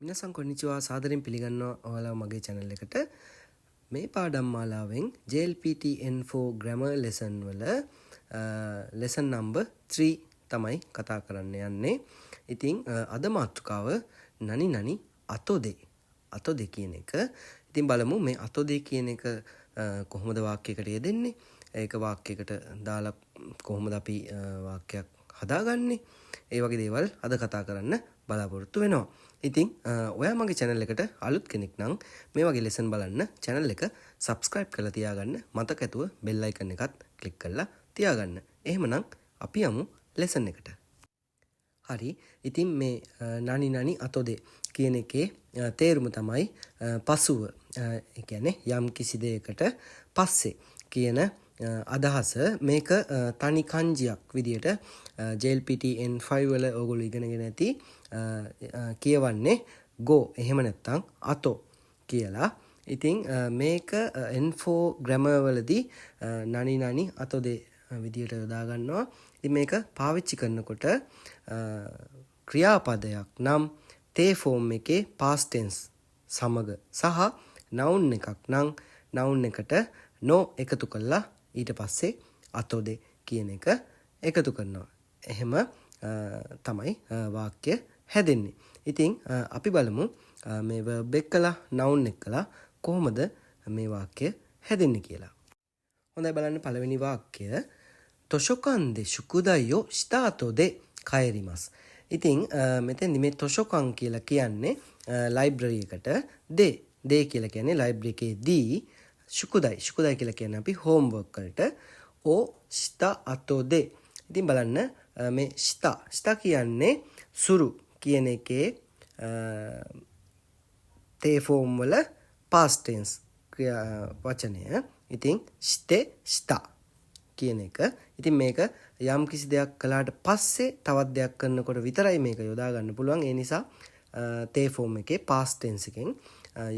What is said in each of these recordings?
මිනසන් කොන්නිචිවා සාදරෙන් පිළිගන්නවා ඔයාලා මගේ channel එකට මේ පාඩම් මාලාවෙන් JLPTN4 grammar lesson වල lesson number 3 තමයි කතා කරන්න යන්නේ. ඉතින් අද මාතෘකාව නනි නනි අතොදේ කියන එක. ඉතින් බලමු මේ අතොදේ කියන එක කොහොමද වාක්‍යයකට යෙදෙන්නේ? ඒක වාක්‍යයකට දාලා කොහොමද අපි වාක්‍යයක් හදාගන්නේ? ඒ වගේ දේවල් අද කතා කරන්න බලාපොරොත්තු වෙනවා. ඉතින් ඔයා මගේ channel එකට අලුත් කෙනෙක් නම් මේ වගේ lesson බලන්න channel එක subscribe කරලා තියාගන්න. මතක ඇතුව bell icon එකත් click කරලා තියාගන්න. එහෙමනම් අපි යමු lesson එකට. හරි. ඉතින් මේ නනි නනි අතොදේ කියන එකේ තේරුම තමයි පසුව. ඒ කියන්නේ යම් කිසි දෙයකට පස්සේ කියන අදහස. මේක තනි kanjiයක් විදියට JLPTN5 වල ඔයගොල්ලෝ ඉගෙනගෙන ඇති. කියවන්නේ go එහෙම නැත්නම් අතෝ කියලා. ඉතින් මේක N4 grammar වලදී නනි නනි අතොදේ විදියට යොදා ගන්නවා. ඉතින් මේක පාවිච්චි කරනකොට ක්‍රියාපදයක් නම් තේ ෆෝම් එකේ past tense සමග සහ noun එකක් නම් noun එකට no එකතු කරලා ඊට පස්සේ අතොදේ කියන එක එකතු කරනවා. එහෙම තමයි වාක්‍ය හැදෙන්නේ. ඉතින් අපි බලමු මේ verb එක්කලා noun එක්කලා කොහොමද මේ වාක්‍ය හැදෙන්නේ කියලා. හොඳයි බලන්න පළවෙනි වාක්‍ය. තොෂොකන් de shukudaI o shita ato de kaerimasu. ඉතින් මෙතෙන්දි මේ තොෂොකන් කියලා කියන්නේ library එකට de කියලා කියන්නේ library එකේ දී shukudaI කියලා කියන්නේ අපි homework වලට o shita ato de. ඉතින් බලන්න මේ shita කියන්නේ සුරු කියන එකේ තේ ෆෝම් වල past tense වචනය. ඉතින් shita කියන එක. ඉතින් මේක යම් කිසි දෙයක් කළාට පස්සේ තවත් දෙයක් කරනකොට විතරයි මේක යොදා ගන්න පුළුවන්. ඒ නිසා තේ ෆෝම් එකේ past tense එකෙන්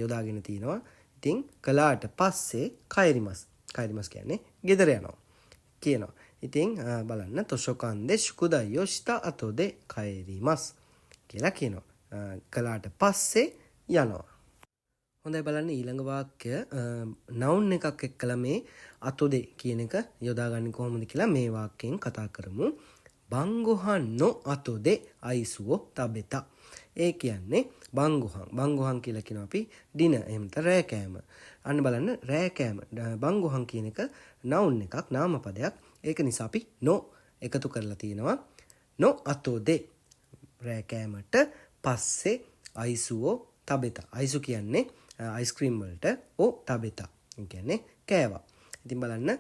යොදාගෙන තිනවා. ඉතින් කළාට පස්සේ කයිරිමස් කියන්නේ ගෙදර යනවා කියනවා. ඉතින් බලන්න තොෂොකන් de shukudaI o shita ato de kaerimasu කියලා කියනවා. කළාට පස්සේ යනවා. හොඳයි බලන්න ඊළඟ වාක්‍ය noun එකක් එක්කලා මේ අතොදේ කියන එක යොදාගන්නේ කොහොමද කියලා මේ වාක්‍යයෙන් කතා කරමු. බංගොහන් no අතොදේ අයිසු wo tabeta. ඒ කියන්නේ බංගොහන් කියලා කියන අපි dinner එහෙම නැත්නම් රෑ කෑම. අන්න බලන්න රෑ කෑම. බංගොහන් කියන එක noun එකක් නාමපදයක්. ඒක නිසා අපි no එකතු කරලා තියෙනවා. no අතොදේ රෑ කෑමට පස්සේ අයිසු wo tabeta. අයිසු කියන්නේ අයිස්ක්‍රීම් වලට ඕ tabeta. ඒ කියන්නේ කෑවා. ඉතින් බලන්න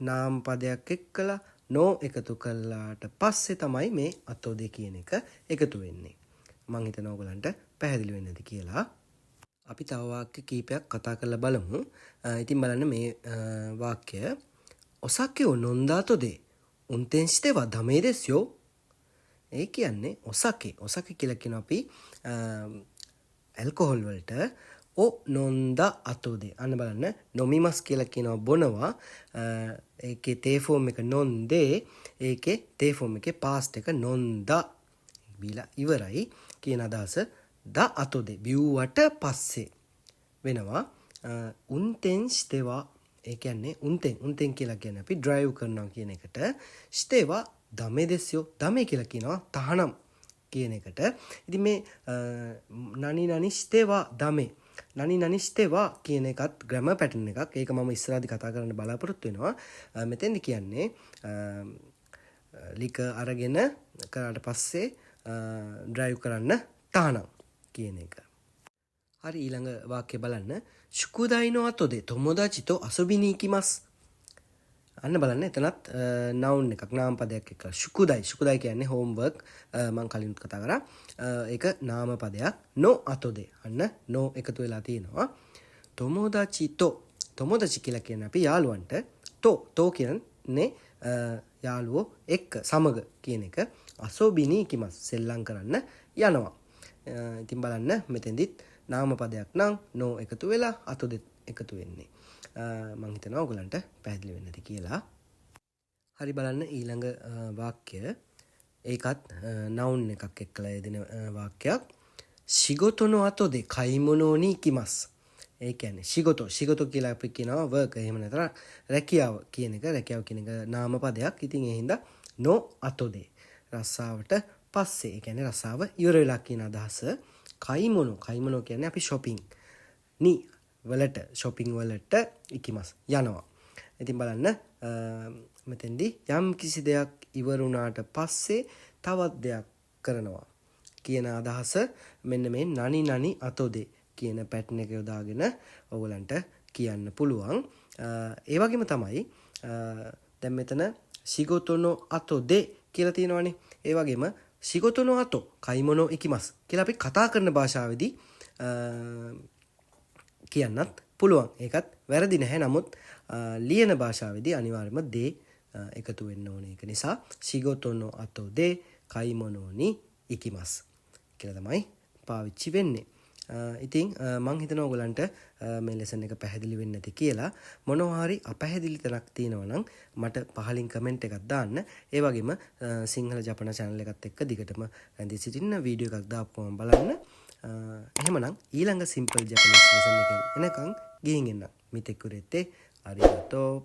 නාම පදයක් එක්කලා no එකතු කළාට පස්සේ තමයි මේ අතොදේ කියන එක එකතු වෙන්නේ. මම හිතනවා ඔයගලන්ට පැහැදිලි වෙන්නද කියලා. අපි තව වාක්‍ය කීපයක් කතා කරලා බලමු. ඉතින් බලන්න මේ වාක්‍ය ඔසාකේを飲んだ後で運転してはダメですよ. ඒ කියන්නේ ඔසාකේ කියලා කියන අපි ඇල්කොහොල් වලට o nonda atode. අන්න බලන්න නොමිමස් කියලා කියනවා බොනවා. ඒකේ තේ ෆෝම් එක nonde. ඒකේ තේ ෆෝම් එකේ past එක nonda. බීලා ඉවරයි කියන අදහස da atode බිව්වට පස්සේ වෙනවා. උන්තෙන් ස්තේවා ඒ කියන්නේ උන්තෙන් කියලා කියන්නේ අපි drive කරනවා කියන එකට ස්තේවා දමේ දෙස්යෝ දමේ කියලා කියනවා තහනම් කියන එකට. ඉතින් මේ නනි නනි ස්තේවා දමේ නනි නනි ස්තේවා කියන එකත් grammar pattern එකක්. ඒක මම ඉස්සරහදී කතා කරන්න බලාපොරොත්තු වෙනවා. මෙතෙන්දි කියන්නේ ලික අරගෙන කරාට පස්සේ drive කරන්න තහනම් කියන එක. හරි ඊළඟ වාක්‍ය බලන්න. shukudaI no ato de tomodachi to asobi ni ikimasu. අන්න බලන්න එතනත් noun එකක් නාම පදයක් එක්ක shukudaI කියන්නේ homework. මම කලින් කතා කරා. ඒක නාම පදයක්. no atode අන්න no එකතු වෙලා තියෙනවා. tomodachi කියලා කියන්නේ අපි යාළුවන්ට to කියන්නේ යාළුවෝ එක්ක සමග කියන එක. asobi ni ikimasu සෙල්ලම් කරන්න යනවා. ඉතින් බලන්න මෙතෙන්දිත් නාම පදයක් නම් no එකතු වෙලා atode එකතු වෙන්නේ. මම හිතනවා ඔයගලන්ට පැහැදිලි වෙන්නද කියලා. හරි බලන්න ඊළඟ වාක්‍ය. ඒකත් noun එකක් එක්කලා යෙදෙන වාක්‍යයක්. 仕事の後で買い物に行きます. ඒ කියන්නේ ශිගොතෝ කියලා අපි කියනවා work. එහෙම නැත්නම් රැකියාව කියන එක. රැකියාව කියන එක නාම පදයක්. ඉතින් ඒ හින්දා no අතොදේ රස්සාවට පස්සේ. ඒ කියන්නේ රස්සාව ඉවර වෙලා කියන අදහස. කයිමොනෝ කියන්නේ අපි shopping ni වලට shopping වලට ඉකිමස් යනවා. ඉතින් බලන්න මෙතෙන්දී යම් කිසි දෙයක් ඉවර වුණාට පස්සේ තවත් දෙයක් කරනවා කියන අදහස මෙන්න මේ නනි අතොදේ කියන පැටර්න් එක යොදාගෙන ඔයගලන්ට කියන්න පුළුවන්. ඒ වගේම තමයි දැන් මෙතන shigoto අතොදේ කියලා තියෙනවානේ. ඒ වගේම shigoto අතෝ කයිමොනෝ ඉකිමස් කියලා අපි කතා කරන භාෂාවේදී කියන්නත් පුළුවන්. ඒකත් වැරදි නැහැ. නමුත් ලියන භාෂාවේදී අනිවාර්යයෙන්ම දේ එකතු වෙන්න ඕනේ. ඒක නිසා shigoto අතොදේ කයිමොනෝ ni ඉකිමස් කියලා තමයි පාවිච්චි වෙන්නේ. ඉතින් මං හිතනවා ඔයගලන්ට මේ ලෙසන් එක පැහැදිලි වෙන්නේ නැති කියලා. මොනවා හරි අපැහැදිලි තැනක් තියෙනවා නම් මට පහලින් කමෙන්ට් එකක් දාන්න. ඒ වගේම සිංහල ජපන channel එකත් එක්ක දිගටම රැඳී සිටින්න වීඩියෝ එකක් දාපුවම බලන්න. එහෙමනම් ඊළඟ simple japanese lesson එකෙන් එනකන් ගිහින් එන්න. මිතෙක් කුරෙත්තේ අරිගාතෝ.